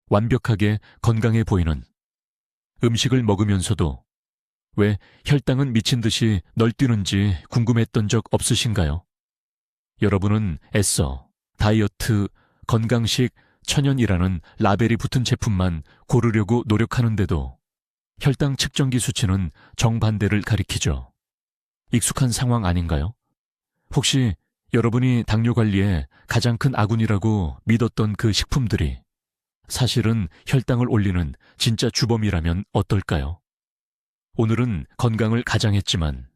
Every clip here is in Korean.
완벽하게 건강해 보이는 음식을 먹으면서도 왜 혈당은 미친 듯이 널뛰는지 궁금했던 적 없으신가요? 여러분은 애써 다이어트, 건강식, 천연이라는 라벨이 붙은 제품만 고르려고 노력하는데도 혈당 측정기 수치는 정반대를 가리키죠. 익숙한 상황 아닌가요? 혹시 여러분이 당뇨 관리에 가장 큰 아군이라고 믿었던 그 식품들이 사실은 혈당을 올리는 진짜 주범이라면 어떨까요? 오늘은 건강을 가장했지만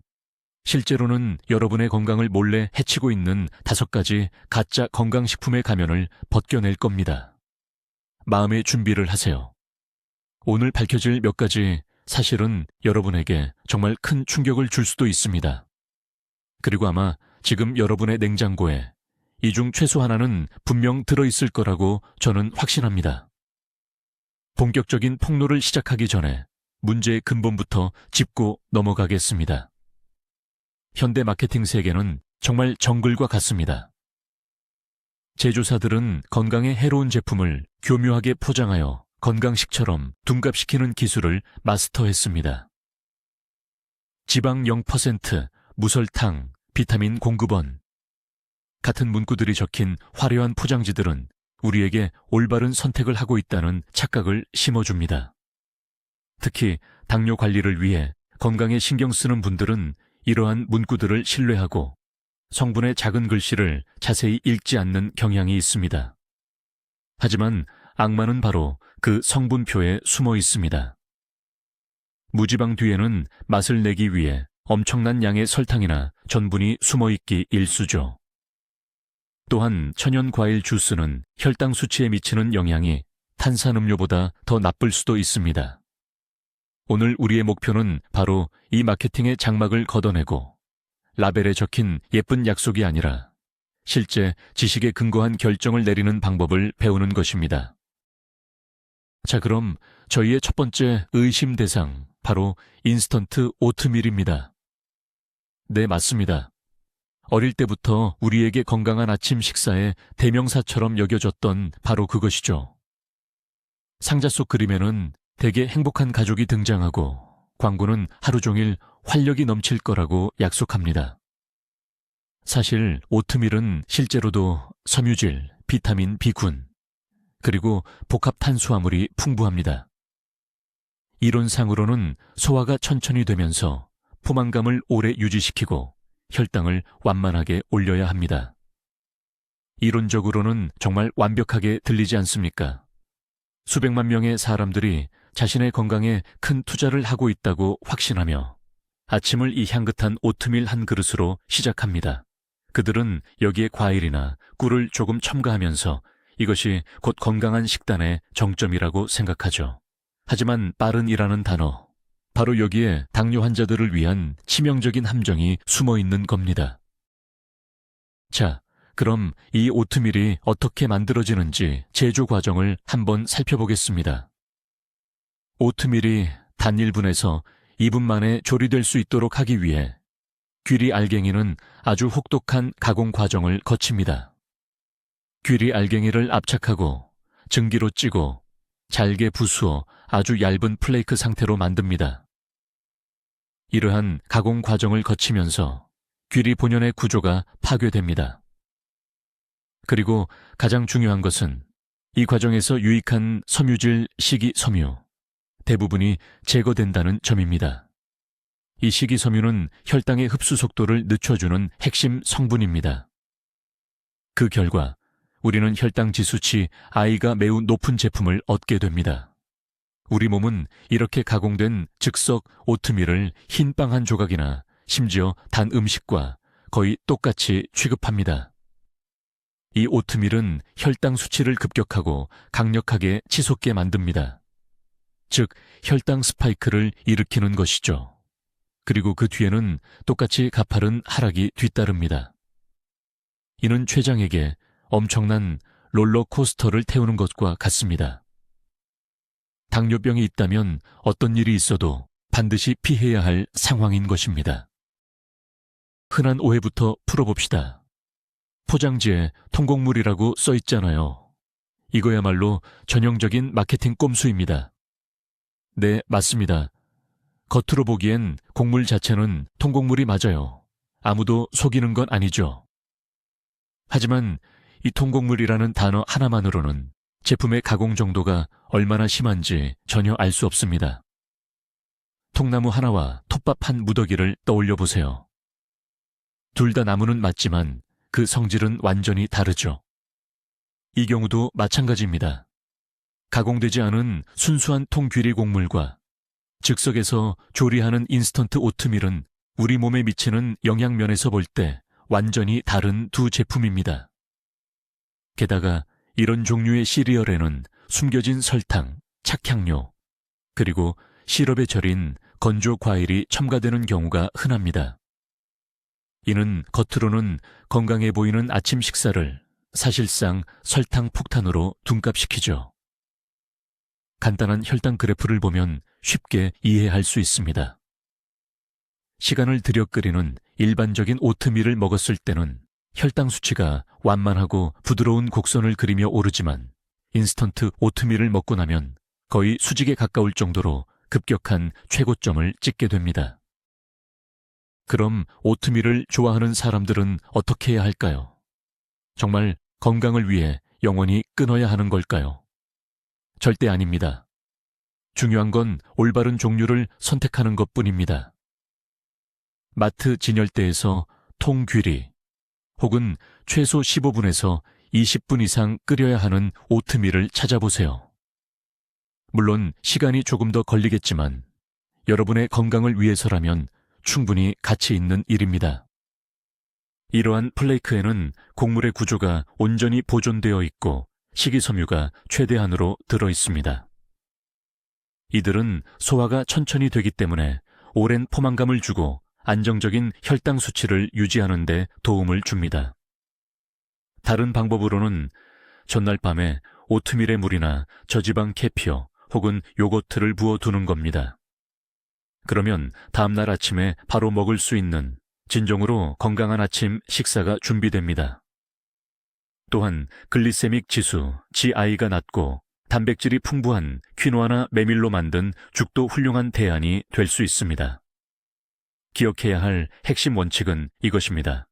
실제로는 여러분의 건강을 몰래 해치고 있는 5가지 가짜 건강식품의 가면을 벗겨낼 겁니다. 마음의 준비를 하세요. 오늘 밝혀질 몇 가지 사실은 여러분에게 정말 큰 충격을 줄 수도 있습니다. 그리고 아마 지금 여러분의 냉장고에 이 중 최소 하나는 분명 들어있을 거라고 저는 확신합니다. 본격적인 폭로를 시작하기 전에 문제의 근본부터 짚고 넘어가겠습니다. 현대 마케팅 세계는 정말 정글과 같습니다. 제조사들은 건강에 해로운 제품을 교묘하게 포장하여 건강식처럼 둔갑시키는 기술을 마스터했습니다. 지방 0%, 무설탕, 비타민 공급원 같은 문구들이 적힌 화려한 포장지들은 우리에게 올바른 선택을 하고 있다는 착각을 심어줍니다. 특히 당뇨 관리를 위해 건강에 신경 쓰는 분들은 이러한 문구들을 신뢰하고 성분의 작은 글씨를 자세히 읽지 않는 경향이 있습니다. 하지만 악마는 바로 그 성분표에 숨어 있습니다. 무지방 뒤에는 맛을 내기 위해 엄청난 양의 설탕이나 전분이 숨어 있기 일쑤죠. 또한 천연 과일 주스는 혈당 수치에 미치는 영향이 탄산음료보다 더 나쁠 수도 있습니다. 오늘 우리의 목표는 바로 이 마케팅의 장막을 걷어내고 라벨에 적힌 예쁜 약속이 아니라 실제 지식에 근거한 결정을 내리는 방법을 배우는 것입니다. 자, 그럼 저희의 첫 번째 의심 대상, 바로 인스턴트 오트밀입니다. 네, 맞습니다. 어릴 때부터 우리에게 건강한 아침 식사의 대명사처럼 여겨졌던 바로 그것이죠. 상자 속 그림에는 대개 행복한 가족이 등장하고 광고는 하루 종일 활력이 넘칠 거라고 약속합니다. 사실 오트밀은 실제로도 섬유질, 비타민 B군, 그리고 복합 탄수화물이 풍부합니다. 이론상으로는 소화가 천천히 되면서 포만감을 오래 유지시키고 혈당을 완만하게 올려야 합니다. 이론적으로는 정말 완벽하게 들리지 않습니까? 수백만 명의 사람들이 자신의 건강에 큰 투자를 하고 있다고 확신하며 아침을 이 향긋한 오트밀 한 그릇으로 시작합니다. 그들은 여기에 과일이나 꿀을 조금 첨가하면서 이것이 곧 건강한 식단의 정점이라고 생각하죠. 하지만 빠른이라는 단어, 바로 여기에 당뇨 환자들을 위한 치명적인 함정이 숨어 있는 겁니다. 자, 그럼 이 오트밀이 어떻게 만들어지는지 제조 과정을 한번 살펴보겠습니다. 오트밀이 단 1분에서 2분 만에 조리될 수 있도록 하기 위해 귀리 알갱이는 아주 혹독한 가공 과정을 거칩니다. 귀리 알갱이를 압착하고 증기로 찌고 잘게 부수어 아주 얇은 플레이크 상태로 만듭니다. 이러한 가공 과정을 거치면서 귀리 본연의 구조가 파괴됩니다. 그리고 가장 중요한 것은 이 과정에서 유익한 섬유질 식이섬유, 대부분이 제거된다는 점입니다. 이 식이섬유는 혈당의 흡수 속도를 늦춰주는 핵심 성분입니다. 그 결과 우리는 혈당 지수치 I가 매우 높은 제품을 얻게 됩니다. 우리 몸은 이렇게 가공된 즉석 오트밀을 흰 빵 한 조각이나 심지어 단 음식과 거의 똑같이 취급합니다. 이 오트밀은 혈당 수치를 급격하고 강력하게 치솟게 만듭니다. 즉, 혈당 스파이크를 일으키는 것이죠. 그리고 그 뒤에는 똑같이 가파른 하락이 뒤따릅니다. 이는 췌장에게 엄청난 롤러코스터를 태우는 것과 같습니다. 당뇨병이 있다면 어떤 일이 있어도 반드시 피해야 할 상황인 것입니다. 흔한 오해부터 풀어봅시다. 포장지에 통곡물이라고 써 있잖아요. 이거야말로 전형적인 마케팅 꼼수입니다. 네, 맞습니다. 겉으로 보기엔 곡물 자체는 통곡물이 맞아요. 아무도 속이는 건 아니죠. 하지만 이 통곡물이라는 단어 하나만으로는 제품의 가공 정도가 얼마나 심한지 전혀 알 수 없습니다. 통나무 하나와 톱밥 한 무더기를 떠올려 보세요. 둘 다 나무는 맞지만 그 성질은 완전히 다르죠. 이 경우도 마찬가지입니다. 가공되지 않은 순수한 통귀리 곡물과 즉석에서 조리하는 인스턴트 오트밀은 우리 몸에 미치는 영양면에서 볼 때 완전히 다른 두 제품입니다. 게다가 이런 종류의 시리얼에는 숨겨진 설탕, 착향료, 그리고 시럽에 절인 건조 과일이 첨가되는 경우가 흔합니다. 이는 겉으로는 건강해 보이는 아침 식사를 사실상 설탕 폭탄으로 둔갑시키죠. 간단한 혈당 그래프를 보면 쉽게 이해할 수 있습니다. 시간을 들여 끓이는 일반적인 오트밀을 먹었을 때는 혈당 수치가 완만하고 부드러운 곡선을 그리며 오르지만 인스턴트 오트밀을 먹고 나면 거의 수직에 가까울 정도로 급격한 최고점을 찍게 됩니다. 그럼 오트밀을 좋아하는 사람들은 어떻게 해야 할까요? 정말 건강을 위해 영원히 끊어야 하는 걸까요? 절대 아닙니다. 중요한 건 올바른 종류를 선택하는 것뿐입니다. 마트 진열대에서 통귀리 혹은 최소 15분에서 20분 이상 끓여야 하는 오트밀을 찾아보세요. 물론 시간이 조금 더 걸리겠지만 여러분의 건강을 위해서라면 충분히 가치 있는 일입니다. 이러한 플레이크에는 곡물의 구조가 온전히 보존되어 있고 식이섬유가 최대한으로 들어 있습니다. 이들은 소화가 천천히 되기 때문에 오랜 포만감을 주고 안정적인 혈당 수치를 유지하는 데 도움을 줍니다. 다른 방법으로는 전날 밤에 오트밀에 물이나 저지방 캐피어 혹은 요거트를 부어두는 겁니다. 그러면 다음날 아침에 바로 먹을 수 있는 진정으로 건강한 아침 식사가 준비됩니다. 또한 글리세믹 지수, GI가 낮고 단백질이 풍부한 퀴노아나 메밀로 만든 죽도 훌륭한 대안이 될 수 있습니다. 기억해야 할 핵심 원칙은 이것입니다.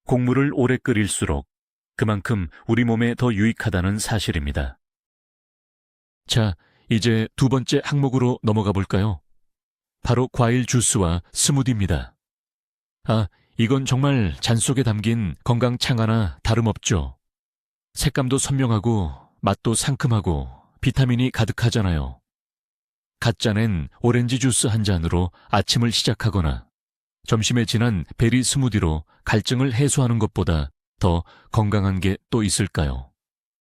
곡물을 오래 끓일수록 그만큼 우리 몸에 더 유익하다는 사실입니다. 자, 이제 두 번째 항목으로 넘어가 볼까요? 바로 과일 주스와 스무디입니다. 이건 정말 잔 속에 담긴 건강 창하나 다름없죠. 색감도 선명하고 맛도 상큼하고 비타민이 가득하잖아요. 갓 짜낸 오렌지 주스 한 잔으로 아침을 시작하거나 점심에 진한 베리 스무디로 갈증을 해소하는 것보다 더 건강한 게 또 있을까요?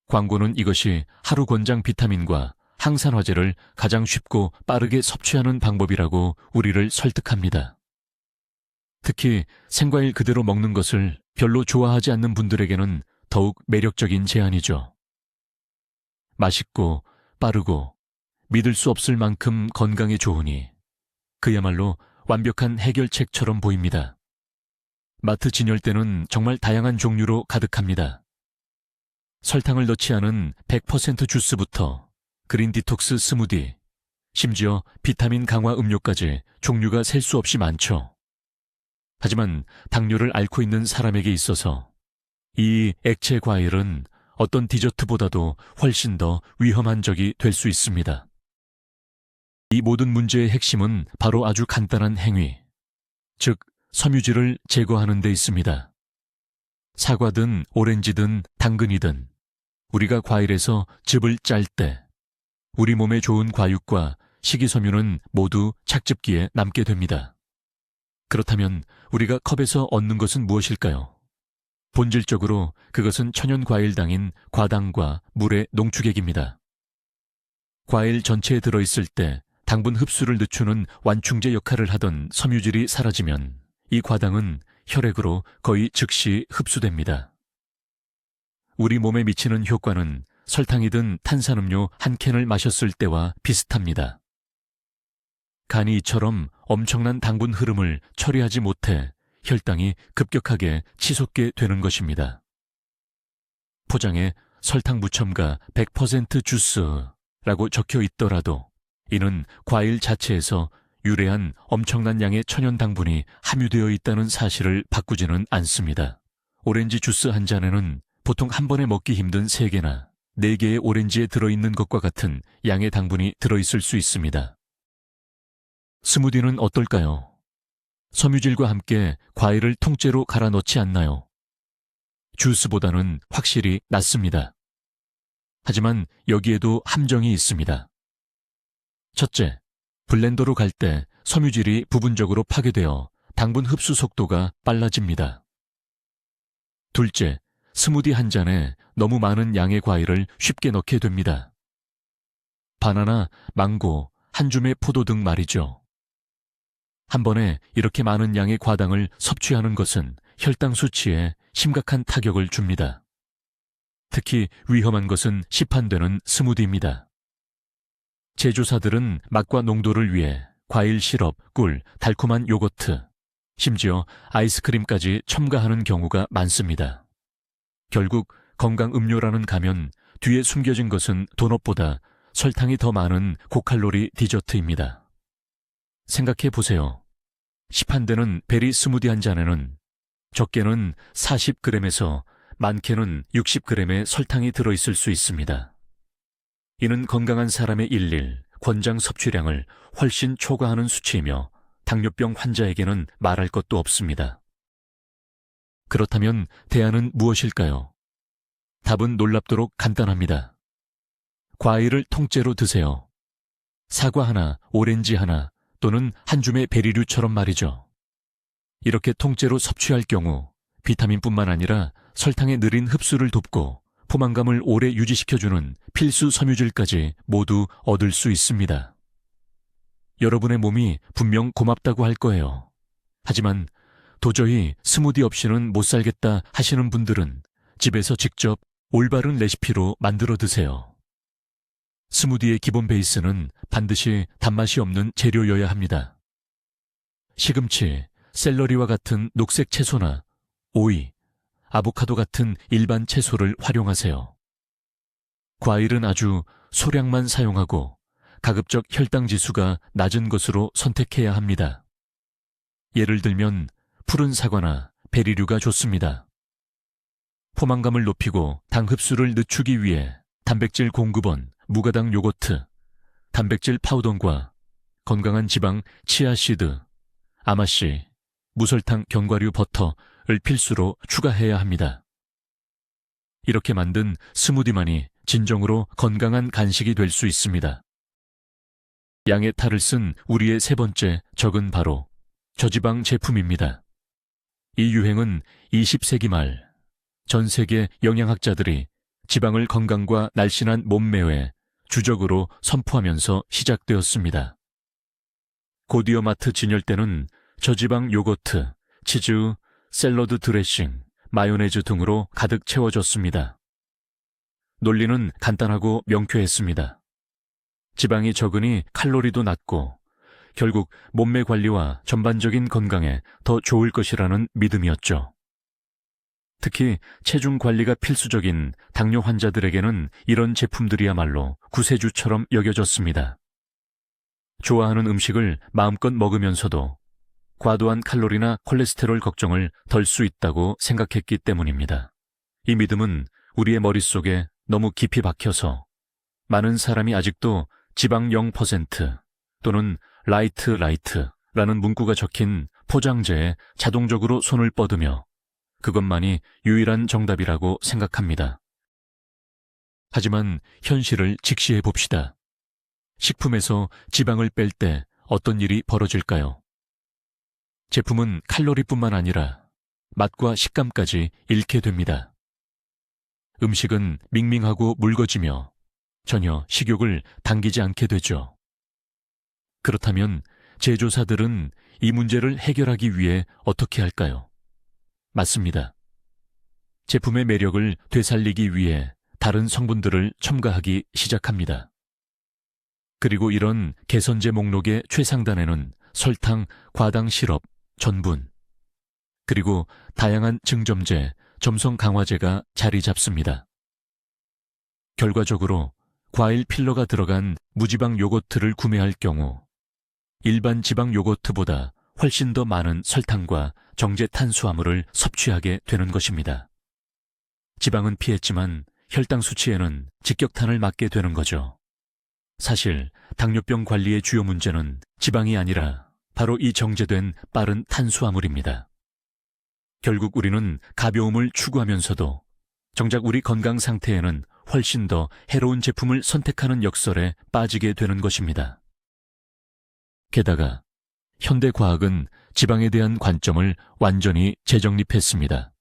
광고는 이것이 하루 권장 비타민과 항산화제를 가장 쉽고 빠르게 섭취하는 방법이라고 우리를 설득합니다. 특히 생과일 그대로 먹는 것을 별로 좋아하지 않는 분들에게는 더욱 매력적인 제안이죠. 맛있고 빠르고 믿을 수 없을 만큼 건강에 좋으니 그야말로 완벽한 해결책처럼 보입니다. 마트 진열대는 정말 다양한 종류로 가득합니다. 설탕을 넣지 않은 100% 주스부터 그린 디톡스 스무디, 심지어 비타민 강화 음료까지 종류가 셀 수 없이 많죠. 하지만 당뇨를 앓고 있는 사람에게 있어서 이 액체 과일은 어떤 디저트보다도 훨씬 더 위험한 적이 될 수 있습니다. 이 모든 문제의 핵심은 바로 아주 간단한 행위, 즉 섬유질을 제거하는 데 있습니다. 사과든 오렌지든 당근이든 우리가 과일에서 즙을 짤 때 우리 몸에 좋은 과육과 식이섬유는 모두 착즙기에 남게 됩니다. 그렇다면 우리가 컵에서 얻는 것은 무엇일까요? 본질적으로 그것은 천연과일당인 과당과 물의 농축액입니다. 과일 전체에 들어있을 때 당분 흡수를 늦추는 완충제 역할을 하던 섬유질이 사라지면 이 과당은 혈액으로 거의 즉시 흡수됩니다. 우리 몸에 미치는 효과는 설탕이 든 탄산음료 한 캔을 마셨을 때와 비슷합니다. 간이 이처럼 엄청난 당분 흐름을 처리하지 못해 혈당이 급격하게 치솟게 되는 것입니다. 포장에 설탕 무첨가 100% 주스라고 적혀 있더라도 이는 과일 자체에서 유래한 엄청난 양의 천연 당분이 함유되어 있다는 사실을 바꾸지는 않습니다. 오렌지 주스 한 잔에는 보통 한 번에 먹기 힘든 3개나 4개의 오렌지에 들어있는 것과 같은 양의 당분이 들어있을 수 있습니다. 스무디는 어떨까요? 섬유질과 함께 과일을 통째로 갈아 넣지 않나요? 주스보다는 확실히 낫습니다. 하지만 여기에도 함정이 있습니다. 첫째, 블렌더로 갈 때 섬유질이 부분적으로 파괴되어 당분 흡수 속도가 빨라집니다. 둘째, 스무디 한 잔에 너무 많은 양의 과일을 쉽게 넣게 됩니다. 바나나, 망고, 한 줌의 포도 등 말이죠. 한 번에 이렇게 많은 양의 과당을 섭취하는 것은 혈당 수치에 심각한 타격을 줍니다. 특히 위험한 것은 시판되는 스무디입니다. 제조사들은 맛과 농도를 위해 과일 시럽, 꿀, 달콤한 요거트, 심지어 아이스크림까지 첨가하는 경우가 많습니다. 결국 건강 음료라는 가면 뒤에 숨겨진 것은 도넛보다 설탕이 더 많은 고칼로리 디저트입니다. 생각해 보세요. 시판되는 베리 스무디 한 잔에는 적게는 40g에서 많게는 60g의 설탕이 들어있을 수 있습니다. 이는 건강한 사람의 일일 권장 섭취량을 훨씬 초과하는 수치이며 당뇨병 환자에게는 말할 것도 없습니다. 그렇다면 대안은 무엇일까요? 답은 놀랍도록 간단합니다. 과일을 통째로 드세요. 사과 하나, 오렌지 하나 또는 한 줌의 베리류처럼 말이죠. 이렇게 통째로 섭취할 경우 비타민뿐만 아니라 설탕의 느린 흡수를 돕고 포만감을 오래 유지시켜주는 필수 섬유질까지 모두 얻을 수 있습니다. 여러분의 몸이 분명 고맙다고 할 거예요. 하지만 도저히 스무디 없이는 못 살겠다 하시는 분들은 집에서 직접 올바른 레시피로 만들어 드세요. 스무디의 기본 베이스는 반드시 단맛이 없는 재료여야 합니다. 시금치, 샐러리와 같은 녹색 채소나 오이, 아보카도 같은 일반 채소를 활용하세요. 과일은 아주 소량만 사용하고 가급적 혈당 지수가 낮은 것으로 선택해야 합니다. 예를 들면 푸른 사과나 베리류가 좋습니다. 포만감을 높이고 당 흡수를 늦추기 위해 단백질 공급원, 무가당 요거트, 단백질 파우더과 건강한 지방 치아씨드, 아마씨, 무설탕 견과류 버터를 필수로 추가해야 합니다. 이렇게 만든 스무디만이 진정으로 건강한 간식이 될 수 있습니다. 양의 탈을 쓴 우리의 세 번째 적은 바로 저지방 제품입니다. 이 유행은 20세기 말 전 세계 영양학자들이 지방을 건강과 날씬한 몸매에 주적으로 선포하면서 시작되었습니다. 고디어마트 진열 때는 저지방 요거트, 치즈, 샐러드 드레싱, 마요네즈 등으로 가득 채워졌습니다. 논리는 간단하고 명쾌했습니다. 지방이 적으니 칼로리도 낮고 결국 몸매 관리와 전반적인 건강에 더 좋을 것이라는 믿음이었죠. 특히 체중 관리가 필수적인 당뇨 환자들에게는 이런 제품들이야말로 구세주처럼 여겨졌습니다. 좋아하는 음식을 마음껏 먹으면서도 과도한 칼로리나 콜레스테롤 걱정을 덜 수 있다고 생각했기 때문입니다. 이 믿음은 우리의 머릿속에 너무 깊이 박혀서 많은 사람이 아직도 지방 0% 또는 라이트라는 문구가 적힌 포장재에 자동적으로 손을 뻗으며 그것만이 유일한 정답이라고 생각합니다. 하지만 현실을 직시해 봅시다. 식품에서 지방을 뺄 때 어떤 일이 벌어질까요? 제품은 칼로리뿐만 아니라 맛과 식감까지 잃게 됩니다. 음식은 밍밍하고 묽어지며 전혀 식욕을 당기지 않게 되죠. 그렇다면 제조사들은 이 문제를 해결하기 위해 어떻게 할까요? 맞습니다. 제품의 매력을 되살리기 위해 다른 성분들을 첨가하기 시작합니다. 그리고 이런 개선제 목록의 최상단에는 설탕, 과당 시럽, 전분, 그리고 다양한 증점제, 점성 강화제가 자리 잡습니다. 결과적으로 과일 필러가 들어간 무지방 요거트를 구매할 경우 일반 지방 요거트보다 훨씬 더 많은 설탕과 정제 탄수화물을 섭취하게 되는 것입니다. 지방은 피했지만 혈당 수치에는 직격탄을 맞게 되는 거죠. 사실 당뇨병 관리의 주요 문제는 지방이 아니라 바로 이 정제된 빠른 탄수화물입니다. 결국 우리는 가벼움을 추구하면서도 정작 우리 건강 상태에는 훨씬 더 해로운 제품을 선택하는 역설에 빠지게 되는 것입니다. 게다가 현대 과학은 지방에 대한 관점을 완전히 재정립했습니다.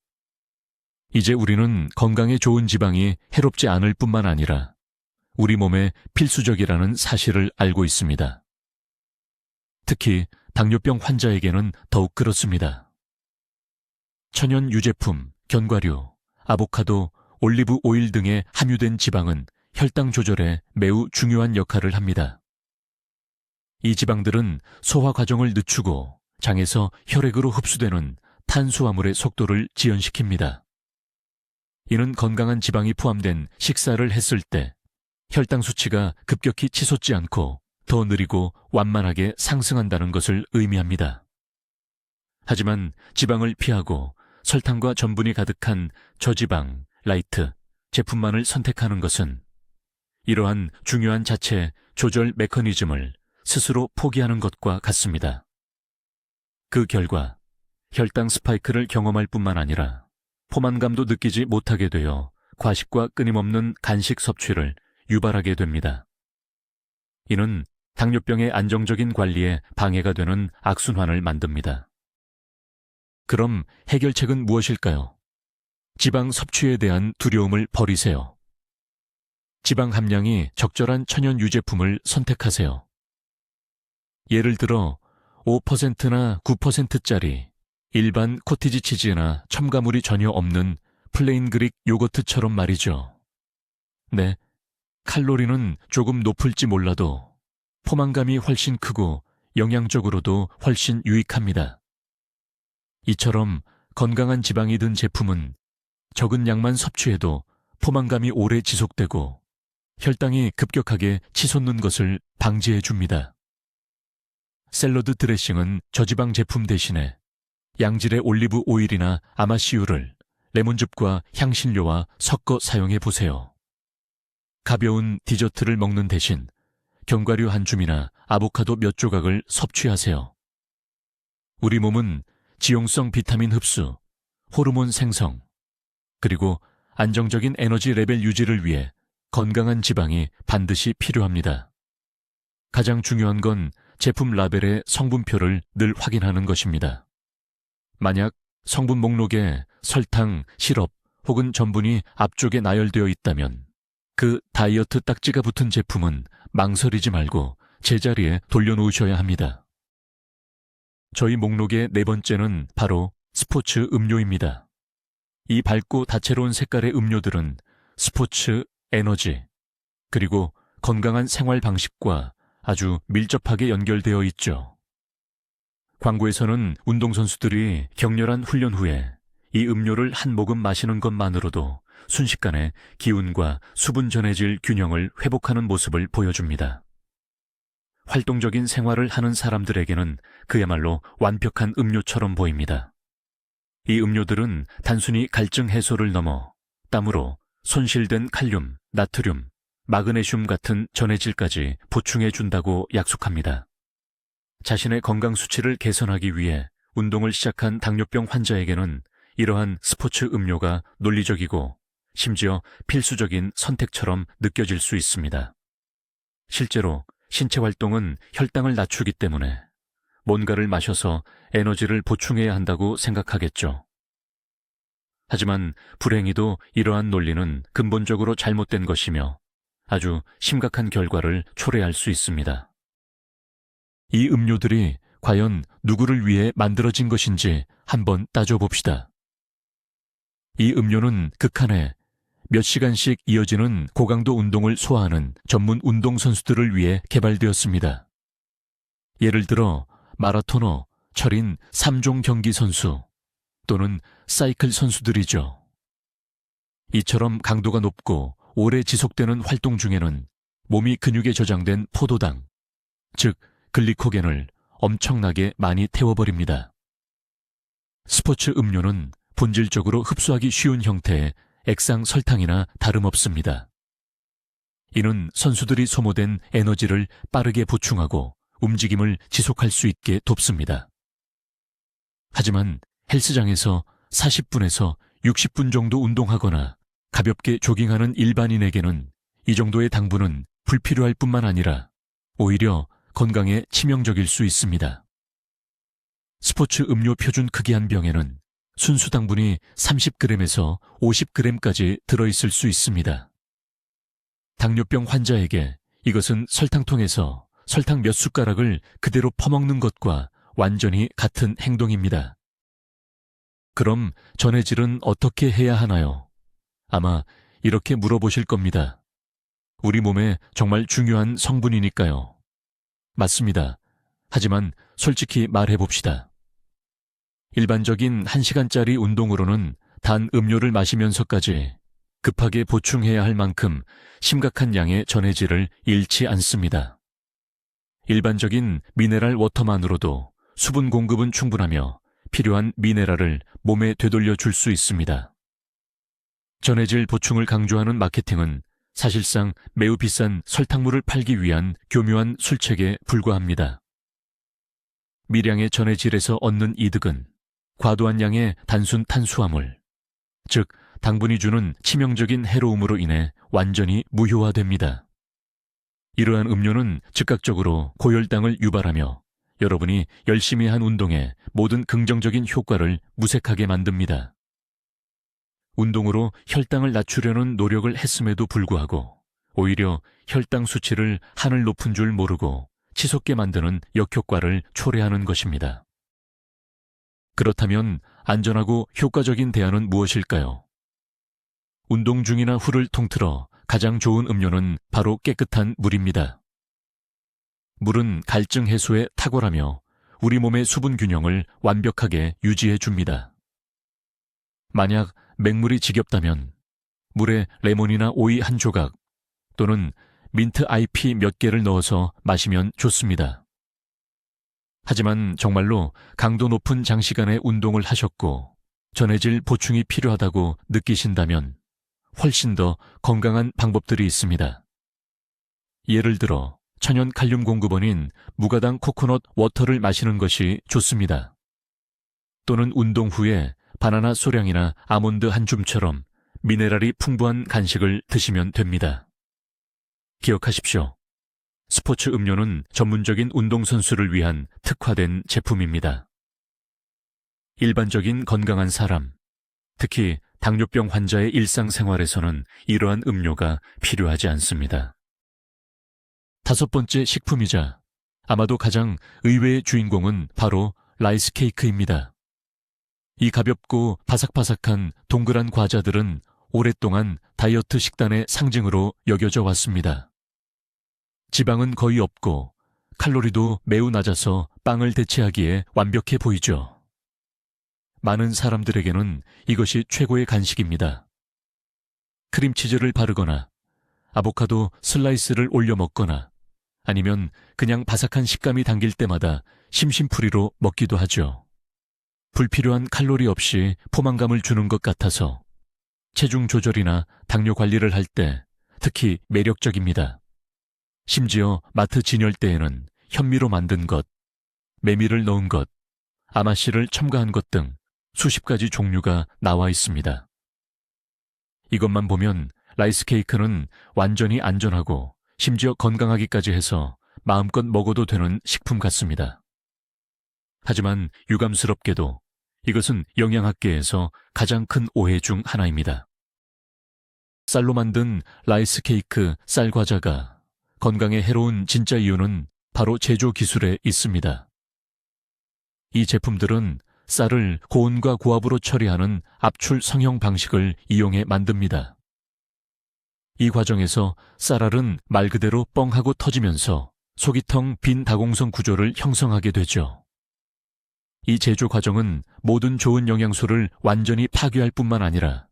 이제 우리는 건강에 좋은 지방이 해롭지 않을 뿐만 아니라 우리 몸에 필수적이라는 사실을 알고 있습니다. 특히 당뇨병 환자에게는 더욱 그렇습니다. 천연 유제품, 견과류, 아보카도, 올리브 오일 등에 함유된 지방은 혈당 조절에 매우 중요한 역할을 합니다. 이 지방들은 소화 과정을 늦추고 장에서 혈액으로 흡수되는 탄수화물의 속도를 지연시킵니다. 이는 건강한 지방이 포함된 식사를 했을 때 혈당 수치가 급격히 치솟지 않고 더 느리고 완만하게 상승한다는 것을 의미합니다. 하지만 지방을 피하고 설탕과 전분이 가득한 저지방, 라이트 제품만을 선택하는 것은 이러한 중요한 자체 조절 메커니즘을 스스로 포기하는 것과 같습니다. 그 결과 혈당 스파이크를 경험할 뿐만 아니라 포만감도 느끼지 못하게 되어 과식과 끊임없는 간식 섭취를 유발하게 됩니다. 이는 당뇨병의 안정적인 관리에 방해가 되는 악순환을 만듭니다. 그럼 해결책은 무엇일까요? 지방 섭취에 대한 두려움을 버리세요. 지방 함량이 적절한 천연 유제품을 선택하세요. 예를 들어 5%나 9%짜리 일반 코티지 치즈나 첨가물이 전혀 없는 플레인 그릭 요거트처럼 말이죠. 네, 칼로리는 조금 높을지 몰라도 포만감이 훨씬 크고 영양적으로도 훨씬 유익합니다. 이처럼 건강한 지방이 든 제품은 적은 양만 섭취해도 포만감이 오래 지속되고 혈당이 급격하게 치솟는 것을 방지해 줍니다. 샐러드 드레싱은 저지방 제품 대신에 양질의 올리브 오일이나 아마씨유를 레몬즙과 향신료와 섞어 사용해 보세요. 가벼운 디저트를 먹는 대신 견과류 한 줌이나 아보카도 몇 조각을 섭취하세요. 우리 몸은 지용성 비타민 흡수, 호르몬 생성, 그리고 안정적인 에너지 레벨 유지를 위해 건강한 지방이 반드시 필요합니다. 가장 중요한 건 제품 라벨의 성분표를 늘 확인하는 것입니다. 만약 성분 목록에 설탕, 시럽 혹은 전분이 앞쪽에 나열되어 있다면 그 다이어트 딱지가 붙은 제품은 망설이지 말고 제자리에 돌려놓으셔야 합니다. 저희 목록의 네 번째는 바로 스포츠 음료입니다. 이 밝고 다채로운 색깔의 음료들은 스포츠, 에너지, 그리고 건강한 생활 방식과 아주 밀접하게 연결되어 있죠. 광고에서는 운동선수들이 격렬한 훈련 후에 이 음료를 한 모금 마시는 것만으로도 순식간에 기운과 수분 전해질 균형을 회복하는 모습을 보여줍니다. 활동적인 생활을 하는 사람들에게는 그야말로 완벽한 음료처럼 보입니다. 이 음료들은 단순히 갈증 해소를 넘어 땀으로 손실된 칼륨, 나트륨, 마그네슘 같은 전해질까지 보충해 준다고 약속합니다. 자신의 건강 수치를 개선하기 위해 운동을 시작한 당뇨병 환자에게는 이러한 스포츠 음료가 논리적이고 심지어 필수적인 선택처럼 느껴질 수 있습니다. 실제로 신체 활동은 혈당을 낮추기 때문에 뭔가를 마셔서 에너지를 보충해야 한다고 생각하겠죠. 하지만 불행히도 이러한 논리는 근본적으로 잘못된 것이며 아주 심각한 결과를 초래할 수 있습니다. 이 음료들이 과연 누구를 위해 만들어진 것인지 한번 따져봅시다. 이 음료는 극한에 몇 시간씩 이어지는 고강도 운동을 소화하는 전문 운동선수들을 위해 개발되었습니다. 예를 들어 마라토너, 철인 3종 경기 선수 또는 사이클 선수들이죠. 이처럼 강도가 높고 오래 지속되는 활동 중에는 몸이 근육에 저장된 포도당, 즉 글리코겐을 엄청나게 많이 태워버립니다. 스포츠 음료는 본질적으로 흡수하기 쉬운 형태의 액상 설탕이나 다름없습니다. 이는 선수들이 소모된 에너지를 빠르게 보충하고 움직임을 지속할 수 있게 돕습니다. 하지만 헬스장에서 40분에서 60분 정도 운동하거나 가볍게 조깅하는 일반인에게는 이 정도의 당분은 불필요할 뿐만 아니라 오히려 건강에 치명적일 수 있습니다. 스포츠 음료 표준 크기 한 병에는 순수 당분이 30g에서 50g까지 들어있을 수 있습니다. 당뇨병 환자에게 이것은 설탕통에서 설탕 몇 숟가락을 그대로 퍼먹는 것과 완전히 같은 행동입니다. 그럼 전해질은 어떻게 해야 하나요? 아마 이렇게 물어보실 겁니다. 우리 몸에 정말 중요한 성분이니까요. 맞습니다. 하지만 솔직히 말해봅시다. 일반적인 1시간짜리 운동으로는 단 음료를 마시면서까지 급하게 보충해야 할 만큼 심각한 양의 전해질을 잃지 않습니다. 일반적인 미네랄 워터만으로도 수분 공급은 충분하며 필요한 미네랄을 몸에 되돌려 줄 수 있습니다. 전해질 보충을 강조하는 마케팅은 사실상 매우 비싼 설탕물을 팔기 위한 교묘한 술책에 불과합니다. 미량의 전해질에서 얻는 이득은 과도한 양의 단순 탄수화물, 즉 당분이 주는 치명적인 해로움으로 인해 완전히 무효화됩니다. 이러한 음료는 즉각적으로 고혈당을 유발하며 여러분이 열심히 한 운동에 모든 긍정적인 효과를 무색하게 만듭니다. 운동으로 혈당을 낮추려는 노력을 했음에도 불구하고 오히려 혈당 수치를 하늘 높은 줄 모르고 치솟게 만드는 역효과를 초래하는 것입니다. 그렇다면 안전하고 효과적인 대안은 무엇일까요? 운동 중이나 후를 통틀어 가장 좋은 음료는 바로 깨끗한 물입니다. 물은 갈증 해소에 탁월하며 우리 몸의 수분 균형을 완벽하게 유지해 줍니다. 만약 맹물이 지겹다면 물에 레몬이나 오이 한 조각 또는 민트 IP 몇 개를 넣어서 마시면 좋습니다. 하지만 정말로 강도 높은 장시간의 운동을 하셨고 전해질 보충이 필요하다고 느끼신다면 훨씬 더 건강한 방법들이 있습니다. 예를 들어 천연 칼륨 공급원인 무가당 코코넛 워터를 마시는 것이 좋습니다. 또는 운동 후에 바나나 소량이나 아몬드 한 줌처럼 미네랄이 풍부한 간식을 드시면 됩니다. 기억하십시오. 스포츠 음료는 전문적인 운동선수를 위한 특화된 제품입니다. 일반적인 건강한 사람, 특히 당뇨병 환자의 일상생활에서는 이러한 음료가 필요하지 않습니다. 5번째 식품이자 아마도 가장 의외의 주인공은 바로 라이스 케이크입니다. 이 가볍고 바삭바삭한 동그란 과자들은 오랫동안 다이어트 식단의 상징으로 여겨져 왔습니다. 지방은 거의 없고 칼로리도 매우 낮아서 빵을 대체하기에 완벽해 보이죠. 많은 사람들에게는 이것이 최고의 간식입니다. 크림치즈를 바르거나 아보카도 슬라이스를 올려 먹거나 아니면 그냥 바삭한 식감이 당길 때마다 심심풀이로 먹기도 하죠. 불필요한 칼로리 없이 포만감을 주는 것 같아서 체중 조절이나 당뇨 관리를 할 때 특히 매력적입니다. 심지어 마트 진열대에는 현미로 만든 것, 메밀을 넣은 것, 아마씨를 첨가한 것 등 수십 가지 종류가 나와 있습니다. 이것만 보면 라이스 케이크는 완전히 안전하고 심지어 건강하기까지 해서 마음껏 먹어도 되는 식품 같습니다. 하지만 유감스럽게도 이것은 영양학계에서 가장 큰 오해 중 하나입니다. 쌀로 만든 라이스 케이크 쌀 과자가 건강에 해로운 진짜 이유는 바로 제조 기술에 있습니다. 이 제품들은 쌀을 고온과 고압으로 처리하는 압출 성형 방식을 이용해 만듭니다. 이 과정에서 쌀알은 말 그대로 뻥하고 터지면서 속이 텅 빈 다공성 구조를 형성하게 되죠. 이 제조 과정은 모든 좋은 영양소를 완전히 파괴할 뿐만 아니라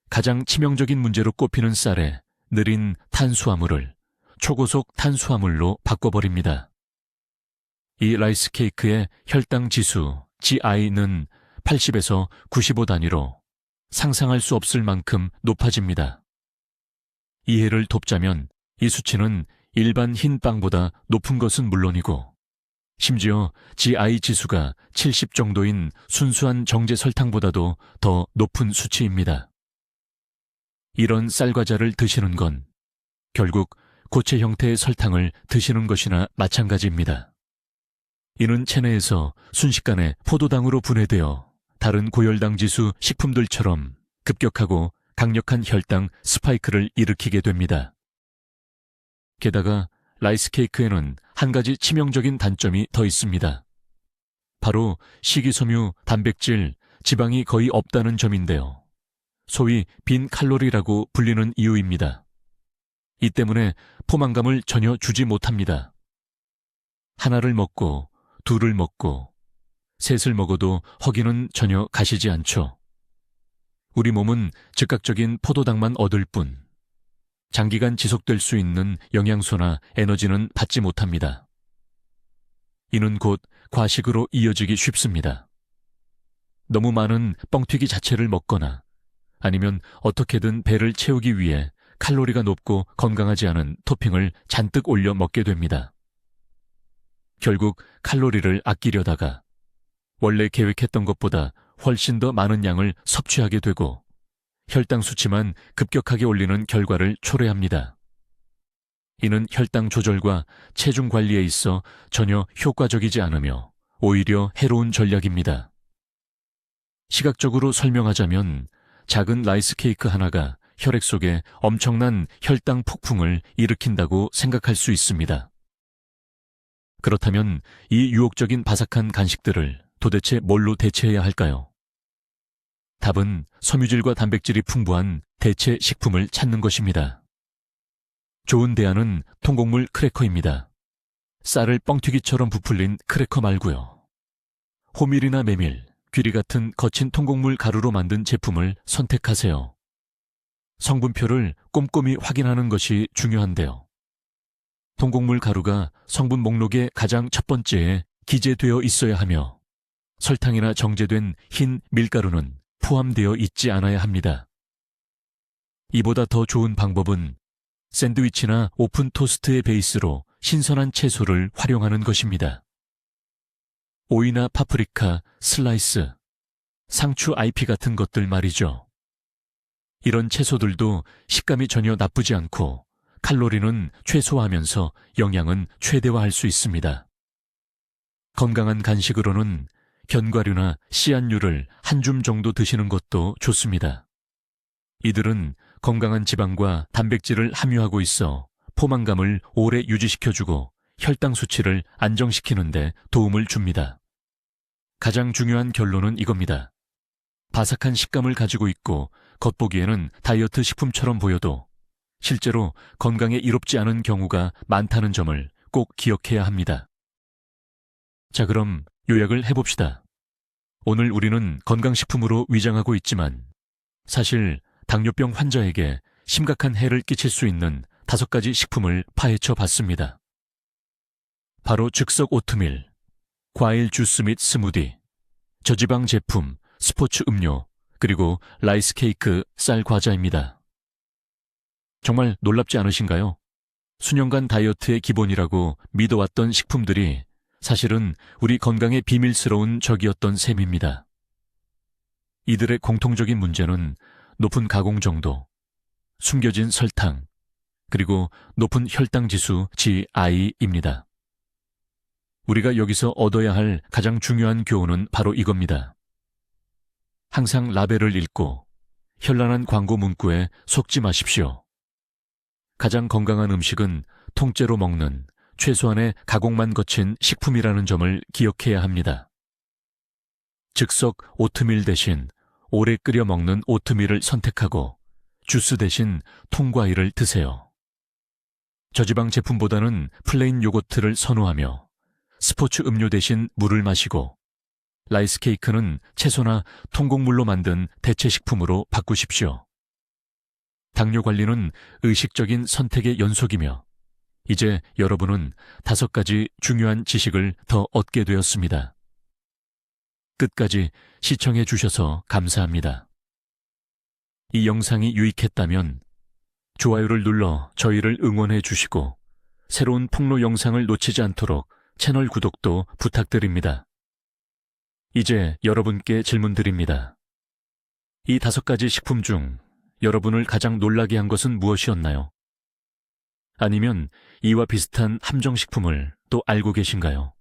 가장 치명적인 문제로 꼽히는 쌀에 느린 탄수화물을 초고속 탄수화물로 바꿔버립니다. 이 라이스 케이크의 혈당 지수 GI는 80에서 95 단위로 상상할 수 없을 만큼 높아집니다. 이해를 돕자면 이 수치는 일반 흰 빵보다 높은 것은 물론이고 심지어 GI 지수가 70 정도인 순수한 정제 설탕보다도 더 높은 수치입니다. 이런 쌀과자를 드시는 건 결국 고체 형태의 설탕을 드시는 것이나 마찬가지입니다. 이는 체내에서 순식간에 포도당으로 분해되어 다른 고혈당 지수 식품들처럼 급격하고 강력한 혈당 스파이크를 일으키게 됩니다. 게다가 라이스 케이크에는 한 가지 치명적인 단점이 더 있습니다. 바로 식이섬유, 단백질, 지방이 거의 없다는 점인데요. 소위 빈 칼로리라고 불리는 이유입니다. 이 때문에 포만감을 전혀 주지 못합니다. 하나를 먹고 둘을 먹고 셋을 먹어도 허기는 전혀 가시지 않죠. 우리 몸은 즉각적인 포도당만 얻을 뿐 장기간 지속될 수 있는 영양소나 에너지는 받지 못합니다. 이는 곧 과식으로 이어지기 쉽습니다. 너무 많은 뻥튀기 자체를 먹거나 아니면 어떻게든 배를 채우기 위해 칼로리가 높고 건강하지 않은 토핑을 잔뜩 올려 먹게 됩니다. 결국 칼로리를 아끼려다가 원래 계획했던 것보다 훨씬 더 많은 양을 섭취하게 되고 혈당 수치만 급격하게 올리는 결과를 초래합니다. 이는 혈당 조절과 체중 관리에 있어 전혀 효과적이지 않으며 오히려 해로운 전략입니다. 시각적으로 설명하자면 작은 라이스 케이크 하나가 혈액 속에 엄청난 혈당 폭풍을 일으킨다고 생각할 수 있습니다. 그렇다면 이 유혹적인 바삭한 간식들을 도대체 뭘로 대체해야 할까요? 답은 섬유질과 단백질이 풍부한 대체 식품을 찾는 것입니다. 좋은 대안은 통곡물 크래커입니다. 쌀을 뻥튀기처럼 부풀린 크래커 말고요. 호밀이나 메밀, 귀리 같은 거친 통곡물 가루로 만든 제품을 선택하세요. 성분표를 꼼꼼히 확인하는 것이 중요한데요. 통곡물 가루가 성분 목록의 가장 첫 번째에 기재되어 있어야 하며 설탕이나 정제된 흰 밀가루는 포함되어 있지 않아야 합니다. 이보다 더 좋은 방법은 샌드위치나 오픈 토스트의 베이스로 신선한 채소를 활용하는 것입니다. 오이나 파프리카, 슬라이스, 상추 IP 같은 것들 말이죠. 이런 채소들도 식감이 전혀 나쁘지 않고 칼로리는 최소화하면서 영양은 최대화할 수 있습니다. 건강한 간식으로는 견과류나 씨앗류를 한 줌 정도 드시는 것도 좋습니다. 이들은 건강한 지방과 단백질을 함유하고 있어 포만감을 오래 유지시켜주고 혈당 수치를 안정시키는 데 도움을 줍니다. 가장 중요한 결론은 이겁니다. 바삭한 식감을 가지고 있고 겉보기에는 다이어트 식품처럼 보여도 실제로 건강에 이롭지 않은 경우가 많다는 점을 꼭 기억해야 합니다. 자, 그럼 요약을 해봅시다. 오늘 우리는 건강식품으로 위장하고 있지만 사실 당뇨병 환자에게 심각한 해를 끼칠 수 있는 5가지 식품을 파헤쳐 봤습니다. 바로 즉석 오트밀, 과일 주스 및 스무디, 저지방 제품, 스포츠 음료, 그리고 라이스 케이크, 쌀 과자입니다. 정말 놀랍지 않으신가요? 수년간 다이어트의 기본이라고 믿어왔던 식품들이 사실은 우리 건강의 비밀스러운 적이었던 셈입니다. 이들의 공통적인 문제는 높은 가공 정도, 숨겨진 설탕, 그리고 높은 혈당 지수 GI입니다. 우리가 여기서 얻어야 할 가장 중요한 교훈은 바로 이겁니다. 항상 라벨을 읽고 현란한 광고 문구에 속지 마십시오. 가장 건강한 음식은 통째로 먹는 최소한의 가공만 거친 식품이라는 점을 기억해야 합니다. 즉석 오트밀 대신 오래 끓여 먹는 오트밀을 선택하고 주스 대신 통과일을 드세요. 저지방 제품보다는 플레인 요거트를 선호하며 스포츠 음료 대신 물을 마시고 라이스 케이크는 채소나 통곡물로 만든 대체 식품으로 바꾸십시오. 당뇨 관리는 의식적인 선택의 연속이며 이제 여러분은 5가지 중요한 지식을 더 얻게 되었습니다. 끝까지 시청해 주셔서 감사합니다. 이 영상이 유익했다면 좋아요를 눌러 저희를 응원해 주시고 새로운 폭로 영상을 놓치지 않도록 채널 구독도 부탁드립니다. 이제 여러분께 질문드립니다. 이 5가지 식품 중 여러분을 가장 놀라게 한 것은 무엇이었나요? 아니면 이와 비슷한 함정식품을 또 알고 계신가요?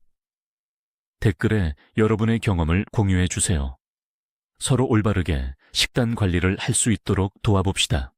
댓글에 여러분의 경험을 공유해 주세요. 서로 올바르게 식단 관리를 할 수 있도록 도와봅시다.